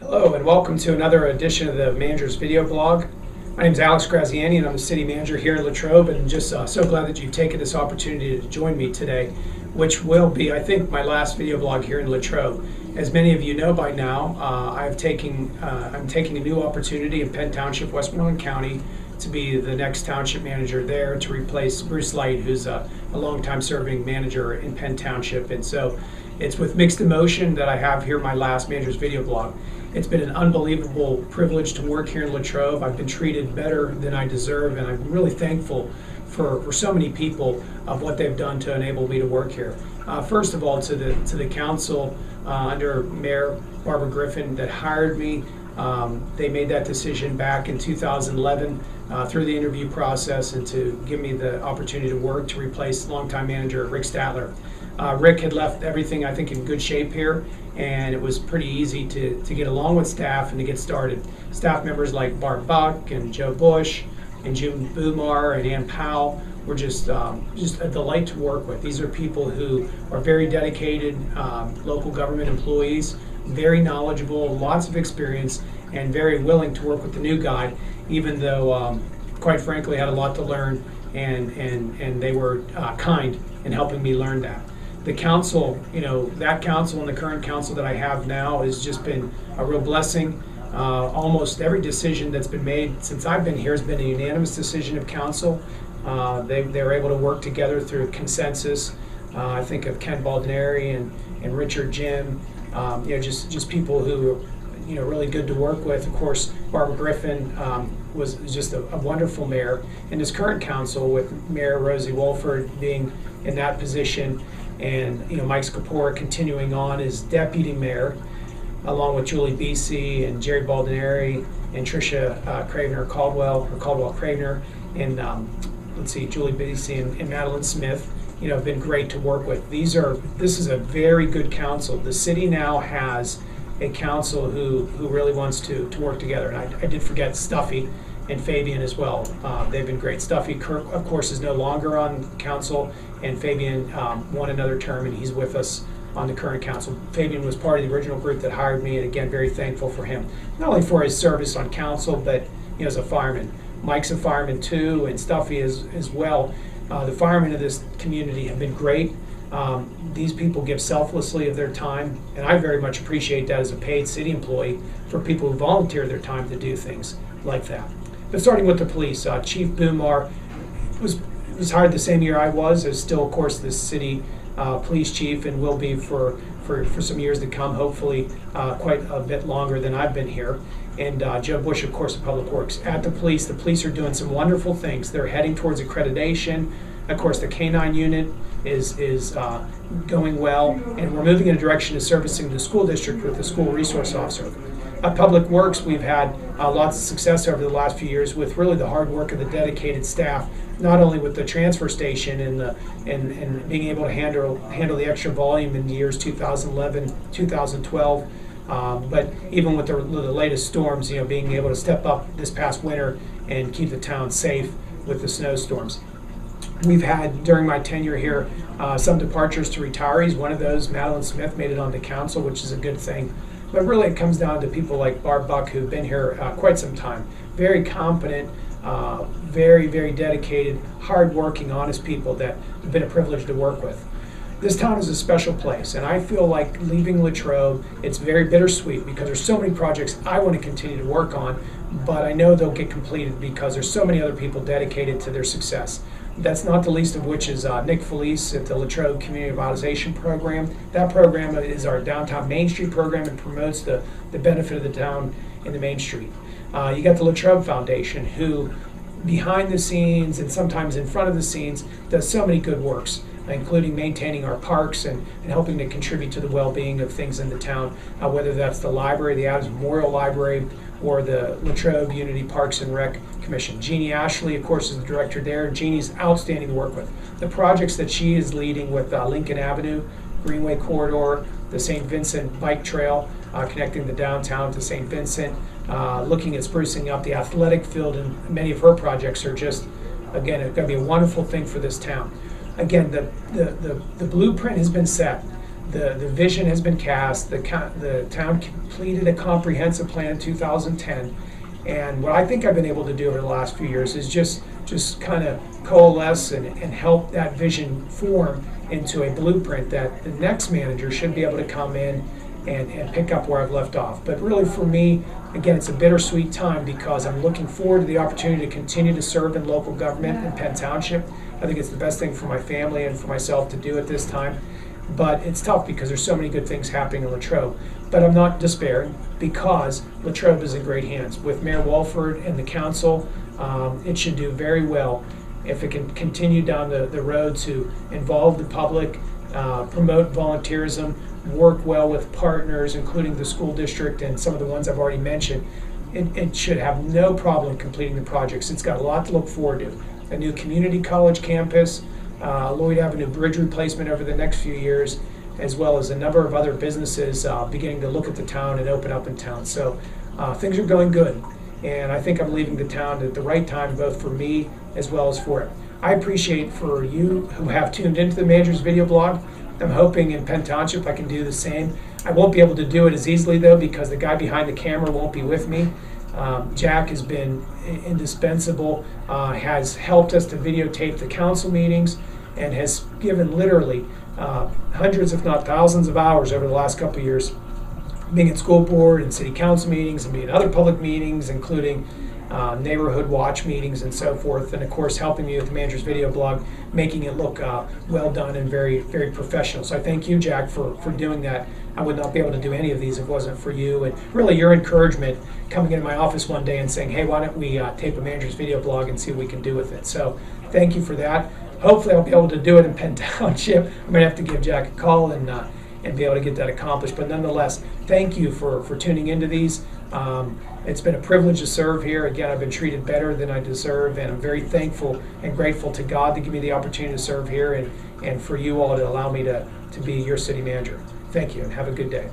Hello and welcome to another edition of the Manager's Video Blog. My name is Alex Graziani and I'm the City Manager here in Latrobe, and just so glad that you've taken this opportunity to join me today, which will be, I think, my last video blog here in Latrobe. As many of you know by now, I'm taking a new opportunity in Penn Township, Westmoreland County, to be the next township manager there to replace Bruce Light, who's a longtime serving manager in Penn Township. And so it's with mixed emotion that I have here my last Manager's Video Blog. It's been an unbelievable privilege to work here in Latrobe. I've been treated better than I deserve, and I'm really thankful for so many people of what they've done to enable me to work here. First of all, to the council under Mayor Barbara Griffin that hired me. They made that decision back in 2011 through the interview process, and to give me the opportunity to work to replace longtime manager Rick Statler. Rick had left everything, I think, in good shape here, and it was pretty easy to get along with staff and to get started. Staff members like Barb Buck and Joe Bush and June Boomar and Ann Powell were just a delight to work with. These are people who are very dedicated local government employees, very knowledgeable, lots of experience, and very willing to work with the new guy, even though, quite frankly, had a lot to learn, and they were kind in helping me learn that. The council, that council and the current council that I have now has just been a real blessing. Almost every decision that's been made since I've been here has been a unanimous decision of council. They were able to work together through consensus. I think of Ken Baldineri and Richard Jim, just people who are really good to work with. Of course, Barbara Griffin was just a wonderful mayor. And this current council, with Mayor Rosie Wolford being in that position, and Mike Scapora continuing on as deputy mayor, along with Julie Beesey and Jerry Baldineri and Tricia Caldwell Cravener, and Julie Beesey and Madeline Smith, have been great to work with. This is a very good council. The city now has a council who really wants to work together. And I did forget Stuffy and Fabian as well. They've been great. Stuffy, of course, is no longer on council, and Fabian won another term, and he's with us on the current council. Fabian was part of the original group that hired me, and again, very thankful for him, not only for his service on council, but as a fireman. Mike's a fireman too, and Stuffy is as well. The firemen of this community have been great. These people give selflessly of their time, and I very much appreciate that as a paid city employee, for people who volunteer their time to do things like that. But starting with the police, Chief Boomar was hired the same year I was, is still, of course, the city police chief, and will be for some years to come, hopefully quite a bit longer than I've been here. And Joe Bush, of course, of Public Works. At the police are doing some wonderful things. They're heading towards accreditation. Of course, the K-9 unit is going well, and we're moving in a direction of servicing the school district with the school resource officer. At Public Works, we've had lots of success over the last few years with really the hard work of the dedicated staff, not only with the transfer station and being able to handle the extra volume in the years 2011, 2012, but even with the latest storms, being able to step up this past winter and keep the town safe with the snowstorms. We've had, during my tenure here, some departures to retirees. One of those, Madeline Smith, made it on the council, which is a good thing. But really it comes down to people like Barb Buck, who've been here quite some time. Very competent, very, very dedicated, hard-working, honest people that have been a privilege to work with. This town is a special place, and I feel like leaving Latrobe, it's very bittersweet because there's so many projects I want to continue to work on, but I know they'll get completed because there's so many other people dedicated to their success. That's not the least of which is Nick Felice at the Latrobe Community Revitalization Program. That program is our downtown Main Street program and promotes the benefit of the town in the Main Street. You got the Latrobe Foundation, who behind the scenes and sometimes in front of the scenes does so many good works, including maintaining our parks and helping to contribute to the well-being of things in the town, whether that's the library, the Adams Memorial Library, or the Latrobe Unity Parks and Rec Commission. Jeannie Ashley, of course, is the director there. Jeannie's outstanding to work with. The projects that she is leading with Lincoln Avenue, Greenway Corridor, the St. Vincent Bike Trail, connecting the downtown to St. Vincent, looking at sprucing up the athletic field, and many of her projects are just, again, it's going to be a wonderful thing for this town. Again, the blueprint has been set. The vision has been cast. The town completed a comprehensive plan in 2010. And what I think I've been able to do over the last few years is just kind of coalesce and help that vision form into a blueprint that the next manager should be able to come in and pick up where I've left off. But really for me, again, it's a bittersweet time because I'm looking forward to the opportunity to continue to serve in local government in Penn Township. I think it's the best thing for my family and for myself to do at this time. But it's tough because there's so many good things happening in Latrobe. But I'm not despairing because Latrobe is in great hands. With Mayor Walford and the council, it should do very well if it can continue down the road to involve the public, promote volunteerism, work well with partners, including the school district and some of the ones I've already mentioned. It should have no problem completing the projects. It's got a lot to look forward to. A new community college campus, Lloyd Avenue Bridge replacement over the next few years, as well as a number of other businesses beginning to look at the town and open up in town. So things are going good. And I think I'm leaving the town at the right time, both for me as well as for it. I appreciate for you who have tuned into the Manager's video blog. I'm hoping in Penn Township I can do the same. I won't be able to do it as easily though because the guy behind the camera won't be with me. Jack has been indispensable, has helped us to videotape the council meetings, and has given literally hundreds if not thousands of hours over the last couple of years being at school board and city council meetings and being at other public meetings, including neighborhood watch meetings and so forth, and of course helping me with the Manager's video blog, making it look well done and very, very professional. So I thank you, Jack, for doing that. I would not be able to do any of these if it wasn't for you, and really your encouragement coming into my office one day and saying, hey, why don't we tape a Manager's video blog and see what we can do with it. So thank you for that. Hopefully I'll be able to do it in Penn Township. I'm going to have to give Jack a call and be able to get that accomplished. But nonetheless, thank you for tuning into these. It's been a privilege to serve here. Again, I've been treated better than I deserve, and I'm very thankful and grateful to God to give me the opportunity to serve here and for you all to allow me to be your city manager. Thank you, and have a good day.